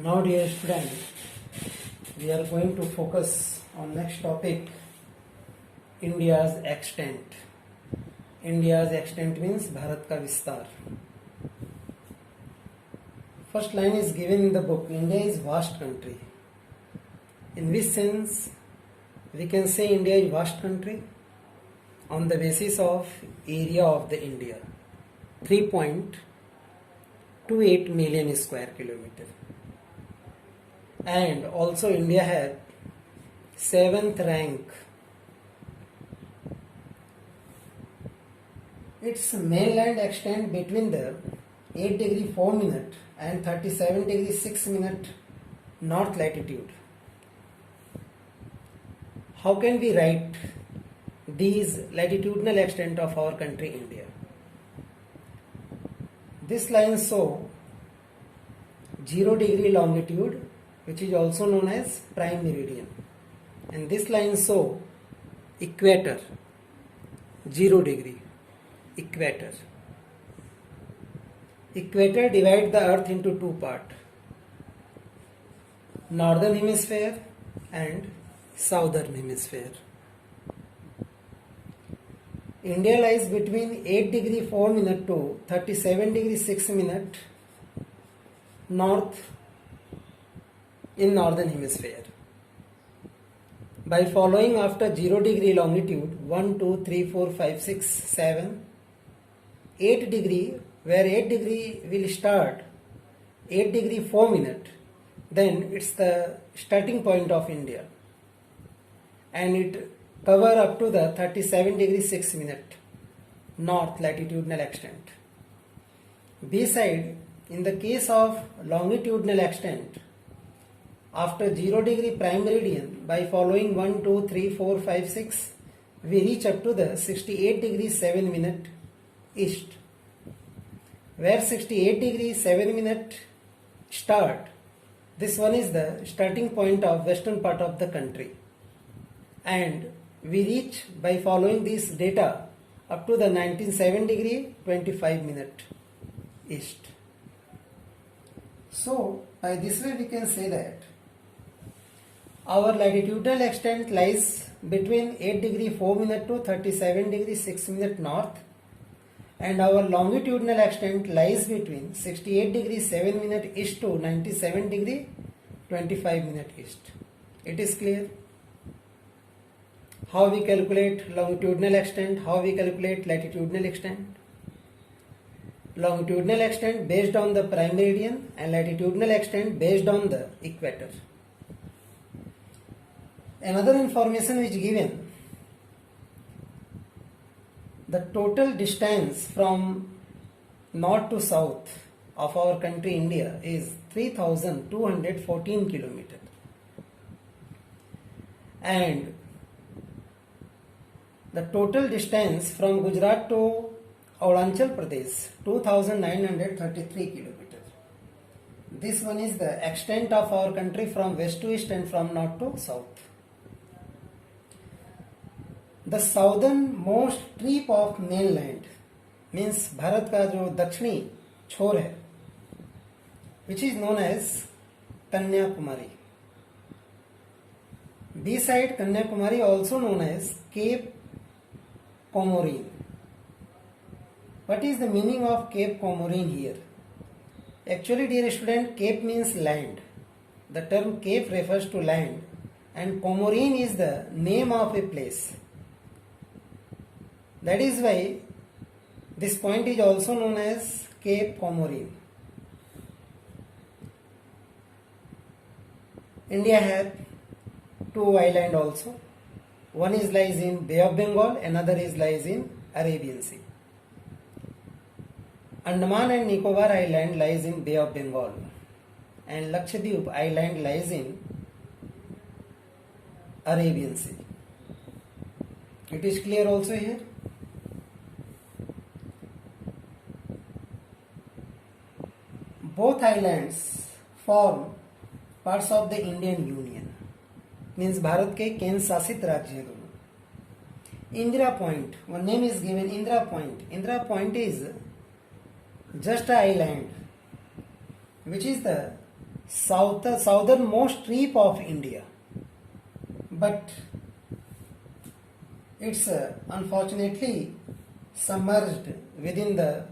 Now dear student, we are going to focus on next topic, India's extent. India's extent means Bharat ka vistar. First line is given in the book, India is vast country. In which sense we can say India is vast country? On the basis of area of the India, 3.28 million square kilometer. And also India had 7th rank. Its mainland extend between the 8 degree 4 minute and 37 degree 6 minute north latitude. How can we write these latitudinal extent of our country India? This line show 0 degree longitude, which is also known as prime meridian, and this line show equator, 0 degree equator. Equator divide the earth into two parts, northern hemisphere and southern hemisphere. India lies between 8 degree 4 minute to 37 degree 6 minute north in northern hemisphere. By following after 0 degree longitude 1, 2, 3, 4, 5, 6, 7, 8 degree, where 8 degree will start 8 degree 4 minute, then it's the starting point of India, and it cover up to the 37 degree 6 minute north latitudinal extent. Beside, in the case of longitudinal extent, after 0 degree prime meridian, by following 1, 2, 3, 4, 5, 6, we reach up to the 68 degree 7 minute east, where 68 degree 7 minute start. This one is the starting point of western part of the country, and we reach by following this data up to the 1907 degree 25 minute east. So by this way we can say that our latitudinal extent lies between 8 degree 4 minute to 37 degree 6 minute north, and our longitudinal extent lies between 68 degree 7 minute east to 97 degree 25 minute east. It is clear? How we calculate longitudinal extent, how we calculate latitudinal extent? Longitudinal extent based on the prime meridian and latitudinal extent based on the equator. Another information which given, the total distance from north to south of our country India is 3,214 kilometers, and the total distance from Gujarat to Arunachal Pradesh 2,933 kilometers. This one is the extent of our country from west to east and from north to south. The southern most tip of mainland means Bharat का जो दक्षिणी छोर है, which is known as Kanyakumari. Beside Kanyakumari, also known as Cape Comorin. What is the meaning of Cape Comorin here? Actually, dear student, Cape means land. The term Cape refers to land, and Comorin is the name of a place. That is why this point is also known as Cape Comorin. India has two islands also. One is lies in Bay of Bengal, another is lies in Arabian Sea. Andaman and Nicobar Island lies in Bay of Bengal, and Lakshadweep Island lies in Arabian Sea. It is clear also here? Both islands form parts of the Indian Union, means Bharat के केंद्र शासित राज्य हैं दोनों. Indira Point, one name is given Indira Point. Indira Point is just an island which is the southernmost tip of India, but it's unfortunately submerged within the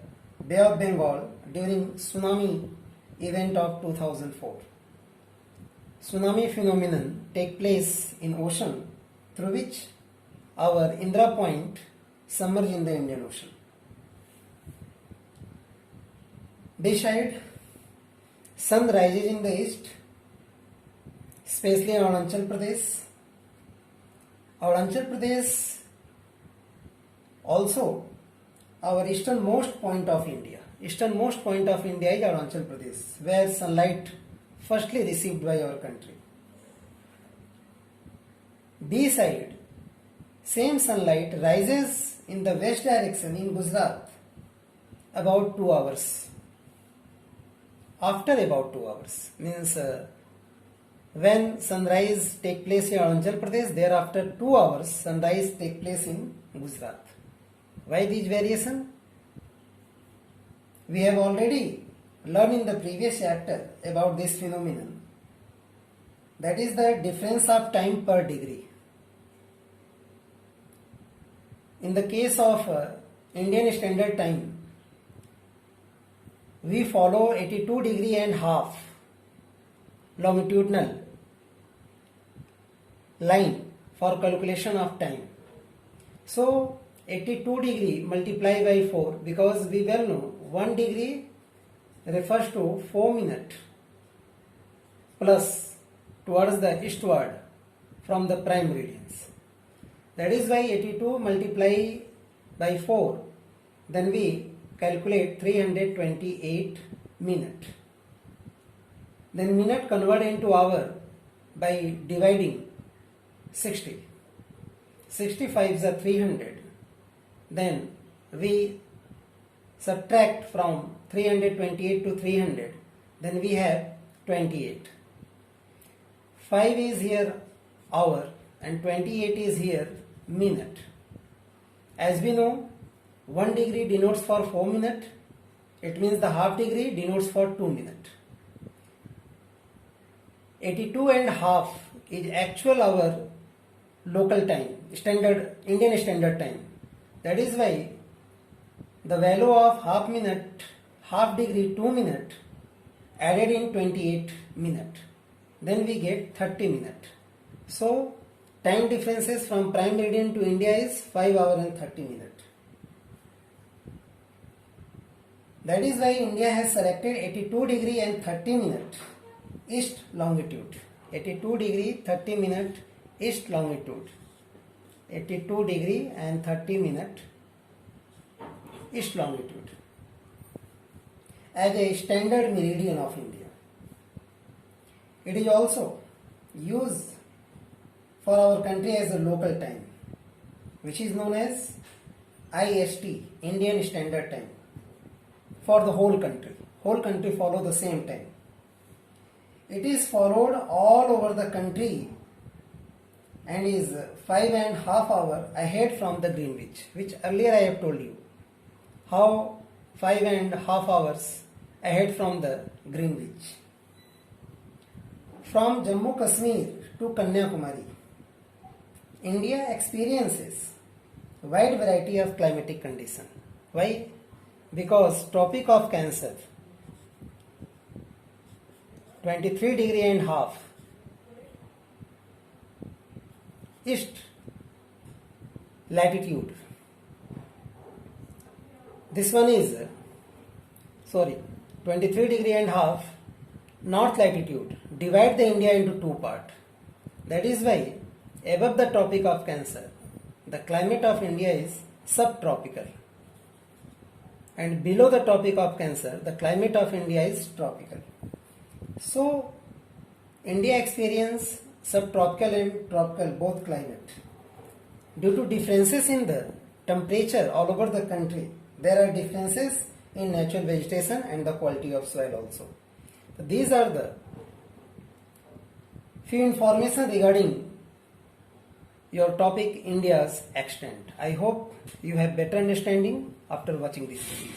Bay of Bengal during tsunami event of 2004. Tsunami phenomenon take place in ocean through which our Indra Point submerged in the Indian Ocean. Beside, sun rises in the east, especially in Arunachal Pradesh. Arunachal Pradesh also our easternmost point of India. Easternmost point of India is Arunachal Pradesh, where sunlight firstly received by our country. B side, same sunlight rises in the west direction in Gujarat about 2 hours. After about 2 hours, means when sunrise take place in Arunachal Pradesh, thereafter 2 hours sunrise take place in Gujarat. Why this variation? We have already learned in the previous chapter about this phenomenon. That is the difference of time per degree. In the case of Indian Standard Time, we follow 82 degree and half longitudinal line for calculation of time. So 82 degree multiplied by 4, because we well know 1 degree refers to 4 minutes plus towards the eastward from the prime meridians. That is why 82 multiply by 4, then we calculate 328 minutes. Then minute convert into hour by dividing 60. 65 is 300. Then we subtract from 328 to 300. Then we have 28. 5 is here hour and 28 is here minute. As we know, 1 degree denotes for 4 minutes. It means the half degree denotes for 2 minutes. 82 and half is actual hour local time, standard Indian Standard Time. That is why the value of half minute, half degree, 2 minutes added in 28 minutes. Then we get 30 minutes. So time differences from prime meridian to India is 5 hours and 30 minutes. That is why India has selected 82 degree and 30 minutes east longitude. 82 degree 30 minute east longitude. 82 degree and 30 minute east longitude as a standard meridian of India. It is also used for our country as a local time, which is known as IST, Indian Standard Time, for the whole country. Whole country follow the same time. It is followed all over the country and is 5.5 hours ahead from the Greenwich, which earlier I have told you how 5.5 hours ahead from the Greenwich. From Jammu Kashmir to Kanyakumari, India experiences wide variety of climatic condition. Why? Because Tropic of Cancer, 23 degree and half east latitude. This one is 23 degree and half north latitude. Divide the India into two parts. That is why above the Tropic of Cancer, the climate of India is subtropical, and below the Tropic of Cancer, the climate of India is tropical. So India experiences subtropical and tropical both climate. Due to differences in the temperature all over the country, there are differences in natural vegetation and the quality of soil also. So these are the few information regarding your topic India's extent. I hope you have better understanding after watching this video.